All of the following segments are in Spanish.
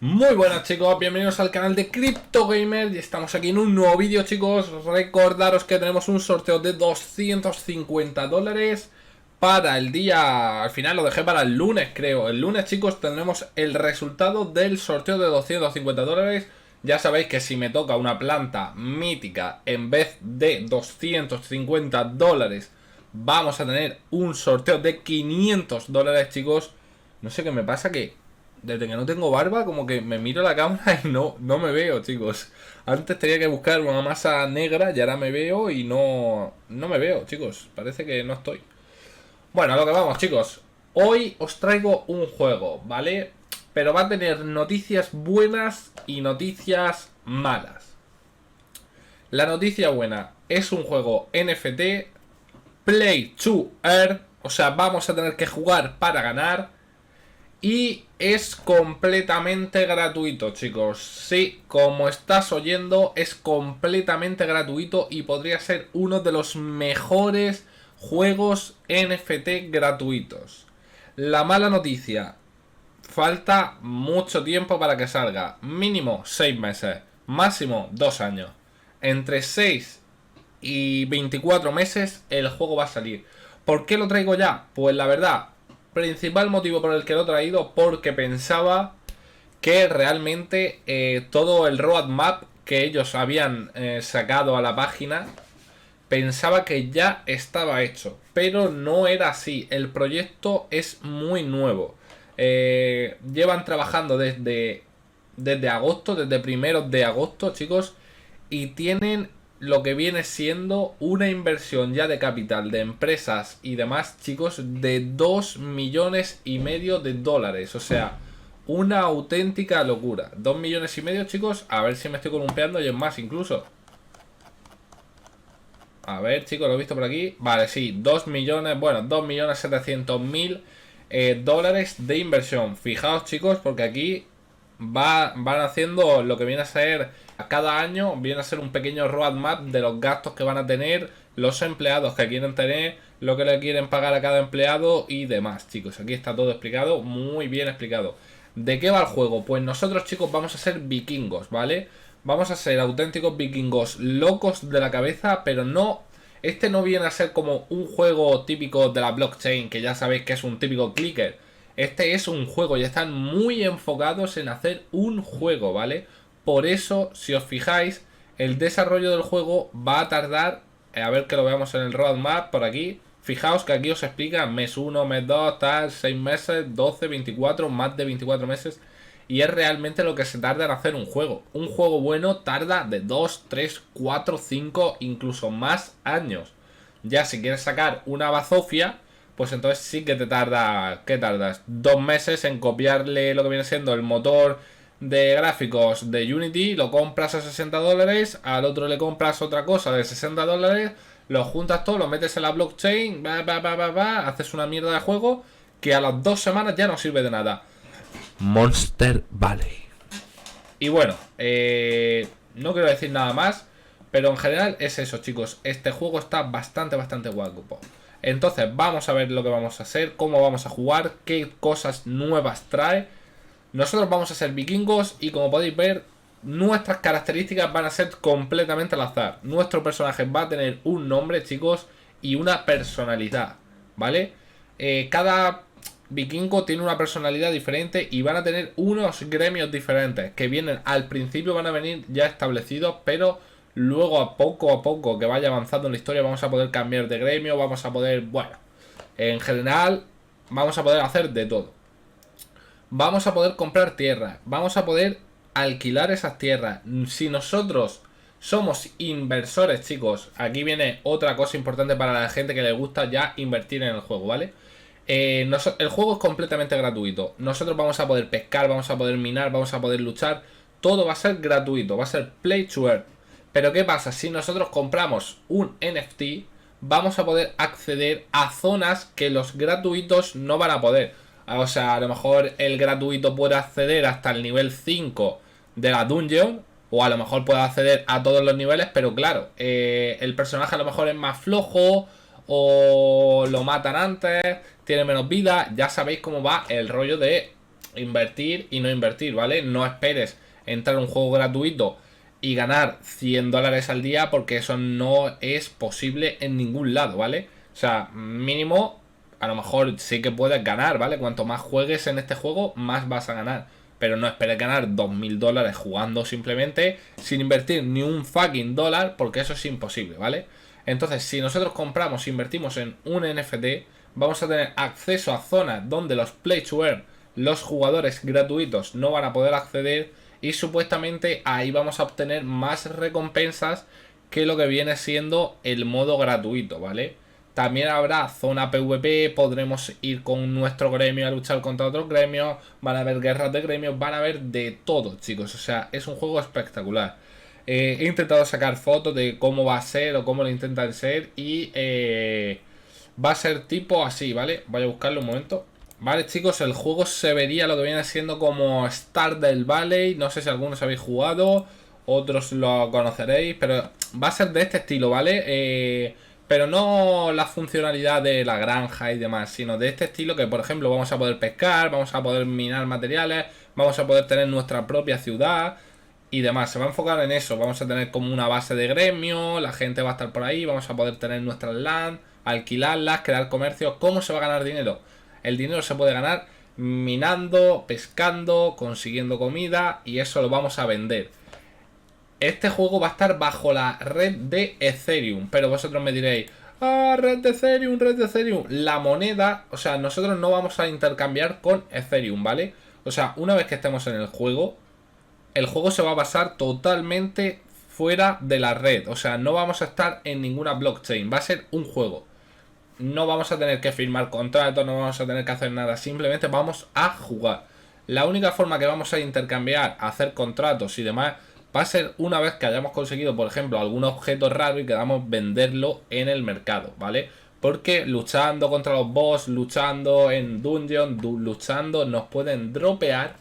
Muy buenas chicos, bienvenidos al canal de CryptoGamer y estamos aquí en un nuevo vídeo chicos. Recordaros que tenemos un sorteo de 250 dólares para el día, al final lo dejé para el lunes creo. El lunes chicos tendremos el resultado del sorteo de 250 dólares. Ya sabéis que si me toca una planta mítica en vez de 250 dólares vamos a tener un sorteo de 500 dólares chicos. No sé qué me pasa que desde que no tengo barba, como que me miro la cámara y no me veo, chicos. Antes tenía que buscar una masa negra y ahora me veo y no me veo, chicos. Parece que no estoy. Bueno, a lo que vamos, chicos. Hoy os traigo un juego, ¿vale? Pero va a tener noticias buenas y noticias malas. La noticia buena es un juego NFT, Play to Earn, o sea, vamos a tener que jugar para ganar. Y es completamente gratuito, chicos. Sí, como estás oyendo, es completamente gratuito y podría ser uno de los mejores juegos NFT gratuitos. La mala noticia, falta mucho tiempo para que salga. Mínimo 6 meses, máximo 2 años. Entre 6 y 24 meses el juego va a salir. ¿Por qué lo traigo ya? Pues la verdad, principal motivo por el que lo he traído, porque pensaba que realmente todo el roadmap que ellos habían sacado a la página, pensaba que ya estaba hecho, pero no era así. El proyecto es muy nuevo. Llevan trabajando desde agosto, desde primeros de agosto, chicos, y tienen lo que viene siendo una inversión ya de capital de empresas y demás, chicos, de 2,5 millones de dólares. O sea, una auténtica locura. 2,5 millones, chicos. A ver si me estoy columpiando y es más incluso. A ver, chicos, lo he visto por aquí. Vale, sí, 2 millones, bueno, 2,7 millones dólares de inversión. Fijaos, chicos, porque aquí van haciendo lo que viene a ser a cada año, viene a ser un pequeño roadmap de los gastos que van a tener los empleados que quieren tener, lo que le quieren pagar a cada empleado y demás, chicos. Aquí está todo explicado, muy bien explicado. ¿De qué va el juego? Pues nosotros, chicos, vamos a ser vikingos, ¿vale? Vamos a ser auténticos vikingos locos de la cabeza, pero no. Este no viene a ser como un juego típico de la blockchain, que ya sabéis que es un típico clicker. Este es un juego y están muy enfocados en hacer un juego, ¿vale? Por eso, si os fijáis, el desarrollo del juego va a tardar, a ver que lo veamos en el roadmap por aquí. Fijaos que aquí os explica mes 1, mes 2, tal, 6 meses, 12, 24, más de 24 meses. Y es realmente lo que se tarda en hacer un juego. Un juego bueno tarda de 2, 3, 4, 5, incluso más años. Ya si quieres sacar una bazofia, pues entonces sí que te tarda. ¿Qué tardas? 2 meses en copiarle lo que viene siendo el motor de gráficos de Unity, lo compras a 60 dólares, al otro le compras otra cosa de 60 dólares, lo juntas todo, lo metes en la blockchain, haces una mierda de juego que a las 2 semanas ya no sirve de nada. Monster Valley. Y bueno, no quiero decir nada más, pero en general es eso, chicos. Este juego está bastante guapo. Entonces vamos a ver lo que vamos a hacer, cómo vamos a jugar, qué cosas nuevas trae. Nosotros vamos a ser vikingos y como podéis ver, nuestras características van a ser completamente al azar. Nuestro personaje va a tener un nombre, chicos, y una personalidad, ¿vale? Cada vikingo tiene una personalidad diferente y van a tener unos gremios diferentes que vienen al principio, van a venir ya establecidos, pero luego a poco que vaya avanzando en la historia vamos a poder cambiar de gremio, vamos a poder, bueno, en general vamos a poder hacer de todo. Vamos a poder comprar tierras, vamos a poder alquilar esas tierras. Si nosotros somos inversores, chicos, aquí viene otra cosa importante para la gente que le gusta ya invertir en el juego, ¿vale? El juego es completamente gratuito. Nosotros vamos a poder pescar, vamos a poder minar, vamos a poder luchar. Todo va a ser gratuito, va a ser play to earn. Pero ¿qué pasa? Si nosotros compramos un NFT, vamos a poder acceder a zonas que los gratuitos no van a poder. O sea, a lo mejor el gratuito puede acceder hasta el nivel 5 de la dungeon, o a lo mejor puede acceder a todos los niveles, pero claro, el personaje a lo mejor es más flojo, o lo matan antes, tiene menos vida. Ya sabéis cómo va el rollo de invertir y no invertir, ¿vale? No esperes entrar a un juego gratuito y ganar 100 dólares al día, porque eso no es posible en ningún lado, ¿vale? O sea, mínimo, a lo mejor sí que puedes ganar, ¿vale? Cuanto más juegues en este juego, más vas a ganar. Pero no esperes ganar 2000 dólares jugando simplemente sin invertir ni un fucking dólar, porque eso es imposible, ¿vale? Entonces, si nosotros compramos e invertimos en un NFT, vamos a tener acceso a zonas donde los play to earn, los jugadores gratuitos, no van a poder acceder, y supuestamente ahí vamos a obtener más recompensas que lo que viene siendo el modo gratuito, ¿vale? También habrá zona PvP, podremos ir con nuestro gremio a luchar contra otros gremios, van a haber guerras de gremios, van a haber de todo, chicos. O sea, es un juego espectacular. He intentado sacar fotos de cómo va a ser o cómo lo intentan ser, y va a ser tipo así, ¿vale? Voy a buscarlo un momento. Vale, chicos, el juego se vería lo que viene siendo como Stardew Valley. No sé si algunos habéis jugado, otros lo conoceréis, pero va a ser de este estilo, ¿vale? Pero no la funcionalidad de la granja y demás, sino de este estilo, que por ejemplo vamos a poder pescar, vamos a poder minar materiales, vamos a poder tener nuestra propia ciudad y demás. Se va a enfocar en eso. Vamos a tener como una base de gremio, la gente va a estar por ahí, vamos a poder tener nuestras land, alquilarlas, crear comercios. ¿Cómo se va a ganar dinero? El dinero se puede ganar minando, pescando, consiguiendo comida, y eso lo vamos a vender. Este juego va a estar bajo la red de Ethereum, pero vosotros me diréis, ah, red de Ethereum, red de Ethereum. La moneda, o sea, nosotros no vamos a intercambiar con Ethereum, ¿vale? O sea, una vez que estemos en el juego se va a basar totalmente fuera de la red. O sea, no vamos a estar en ninguna blockchain, va a ser un juego. No vamos a tener que firmar contratos, no vamos a tener que hacer nada, simplemente vamos a jugar. La única forma que vamos a intercambiar, hacer contratos y demás, va a ser una vez que hayamos conseguido, por ejemplo, algún objeto raro y queramos venderlo en el mercado, ¿vale? Porque luchando contra los boss, luchando en dungeon, luchando, nos pueden dropear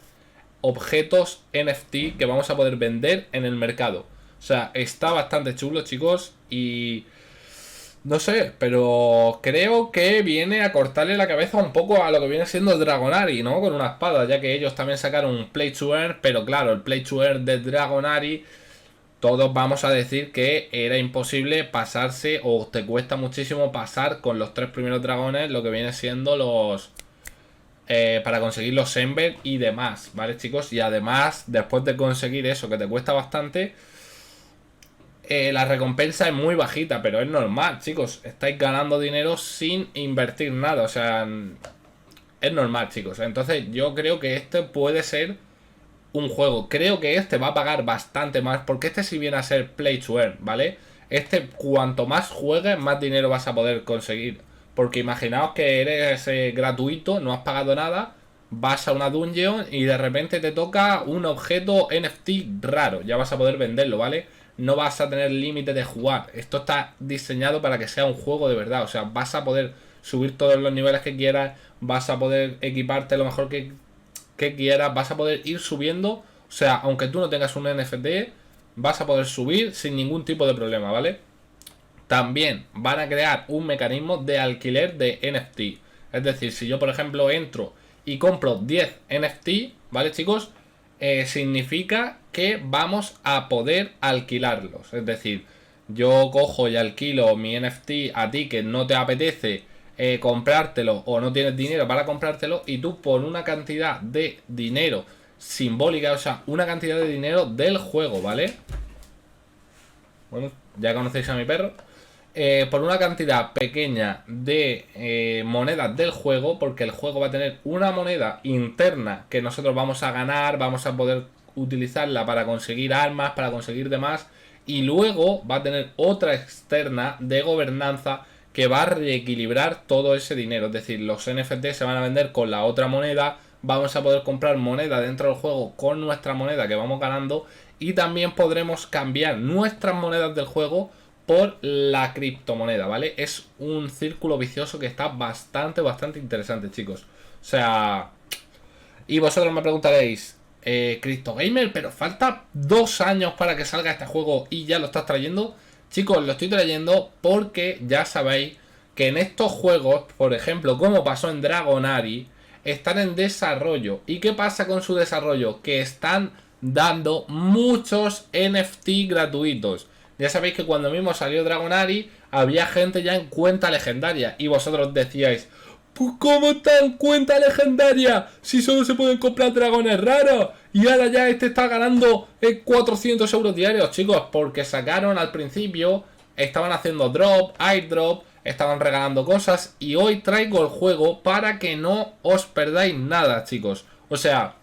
objetos NFT que vamos a poder vender en el mercado. O sea, está bastante chulo, chicos, y no sé, pero creo que viene a cortarle la cabeza un poco a lo que viene siendo Dragonari, ¿no? Con una espada, ya que ellos también sacaron un Play to Earn, pero claro, el Play to Earn de Dragonari, todos vamos a decir que era imposible pasarse, o te cuesta muchísimo pasar con los 3 primeros dragones, lo que viene siendo los... para conseguir los Ember y demás, ¿vale, chicos? Y además, después de conseguir eso, que te cuesta bastante... la recompensa es muy bajita, pero es normal, chicos. Estáis ganando dinero sin invertir nada. O sea, es normal, chicos. Entonces yo creo que este puede ser un juego. Creo que este va a pagar bastante más, porque este sí viene a ser play to earn, ¿vale? Este, cuanto más juegues, más dinero vas a poder conseguir. Porque imaginaos que eres gratuito, no has pagado nada, vas a una dungeon y de repente te toca un objeto NFT raro. Ya vas a poder venderlo, ¿vale? No vas a tener límite de jugar. Esto está diseñado para que sea un juego de verdad. O sea, vas a poder subir todos los niveles que quieras, vas a poder equiparte lo mejor que quieras, vas a poder ir subiendo. O sea, aunque tú no tengas un NFT, vas a poder subir sin ningún tipo de problema, ¿vale? También van a crear un mecanismo de alquiler de NFT. Es decir, si yo por ejemplo entro y compro 10 NFT, ¿vale, chicos? Significa que vamos a poder alquilarlos. Es decir, yo cojo y alquilo mi NFT a ti que no te apetece comprártelo, o no tienes dinero para comprártelo, y tú por una cantidad de dinero simbólica, o sea, una cantidad de dinero del juego, ¿vale? Bueno, ya conocéis a mi perro. Por una cantidad pequeña de monedas del juego, porque el juego va a tener una moneda interna que nosotros vamos a ganar, vamos a poder utilizarla para conseguir armas, para conseguir demás, y luego va a tener otra externa de gobernanza que va a reequilibrar todo ese dinero. Es decir, los NFT se van a vender con la otra moneda, vamos a poder comprar moneda dentro del juego con nuestra moneda que vamos ganando, y también podremos cambiar nuestras monedas del juego por la criptomoneda, ¿vale? Es un círculo vicioso que está bastante interesante, chicos. O sea... Y vosotros me preguntaréis, CryptoGamer, pero falta 2 años para que salga este juego y ya lo estás trayendo. Chicos, lo estoy trayendo porque ya sabéis que en estos juegos, por ejemplo, como pasó en Dragonari, están en desarrollo. ¿Y qué pasa con su desarrollo? Que están dando muchos NFT gratuitos. Ya sabéis que cuando mismo salió Dragonari, había gente ya en cuenta legendaria. Y vosotros decíais, pues ¿cómo está en cuenta legendaria? Si solo se pueden comprar dragones raros. Y ahora ya este está ganando 400 euros diarios, chicos. Porque sacaron al principio, estaban haciendo drop, airdrop, estaban regalando cosas. Y hoy traigo el juego para que no os perdáis nada, chicos. O sea,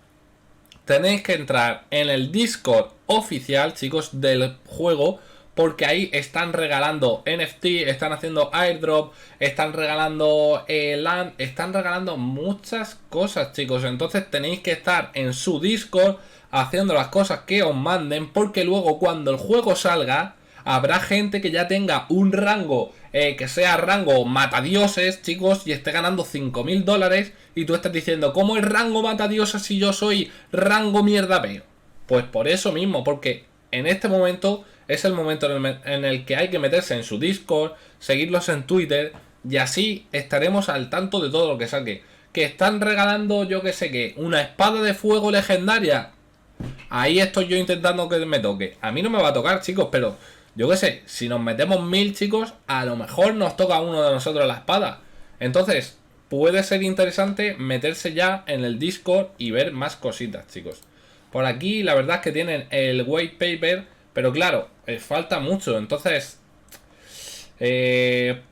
tenéis que entrar en el Discord oficial, chicos, del juego, porque ahí están regalando NFT, están haciendo airdrop, están regalando land, están regalando muchas cosas, chicos. Entonces tenéis que estar en su Discord haciendo las cosas que os manden, porque luego cuando el juego salga habrá gente que ya tenga un rango que sea rango matadioses, chicos, y esté ganando 5.000 dólares y tú estás diciendo, ¿cómo es rango matadioses si yo soy rango mierda peo? Pues por eso mismo, porque en este momento es el momento en el que hay que meterse en su Discord, seguirlos en Twitter y así estaremos al tanto de todo lo que saque. Que están regalando, yo que sé qué, una espada de fuego legendaria. Ahí estoy yo intentando que me toque. A mí no me va a tocar, chicos, pero yo qué sé, si nos metemos 1000, chicos, a lo mejor nos toca a uno de nosotros la espada. Entonces, puede ser interesante meterse ya en el Discord y ver más cositas, chicos. Por aquí, la verdad es que tienen el white paper, pero claro, falta mucho. Entonces,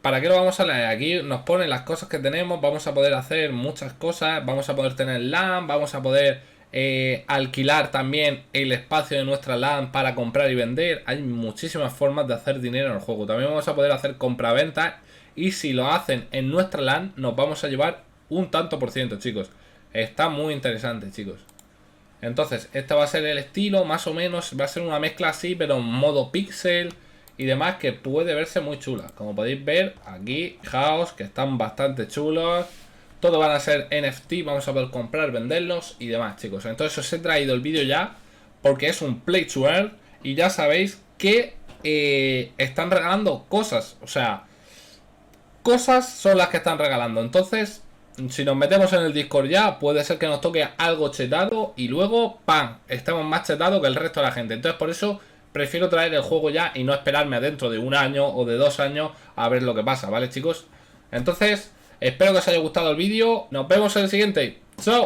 ¿para qué lo vamos a leer? Aquí nos ponen las cosas que tenemos. Vamos a poder hacer muchas cosas. Vamos a poder tener LAN, vamos a poder alquilar también el espacio de nuestra LAN para comprar y vender. Hay muchísimas formas de hacer dinero en el juego. También vamos a poder hacer compra-venta. Y si lo hacen en nuestra LAN, nos vamos a llevar un tanto por ciento, chicos. Está muy interesante, chicos. Entonces, este va a ser el estilo, más o menos. Va a ser una mezcla así, pero en modo pixel y demás, que puede verse muy chula. Como podéis ver, aquí, fijaos, que están bastante chulos. Todo van a ser NFT, vamos a poder comprar, venderlos y demás, chicos. Entonces os he traído el vídeo ya, porque es un play to earn. Y ya sabéis que están regalando cosas. O sea, cosas son las que están regalando. Entonces, si nos metemos en el Discord ya, puede ser que nos toque algo chetado y luego, ¡pam!, estemos más chetados que el resto de la gente. Entonces, por eso prefiero traer el juego ya y no esperarme a dentro de un año o de 2 años a ver lo que pasa, ¿vale, chicos? Entonces, espero que os haya gustado el vídeo. Nos vemos en el siguiente. ¡Chao!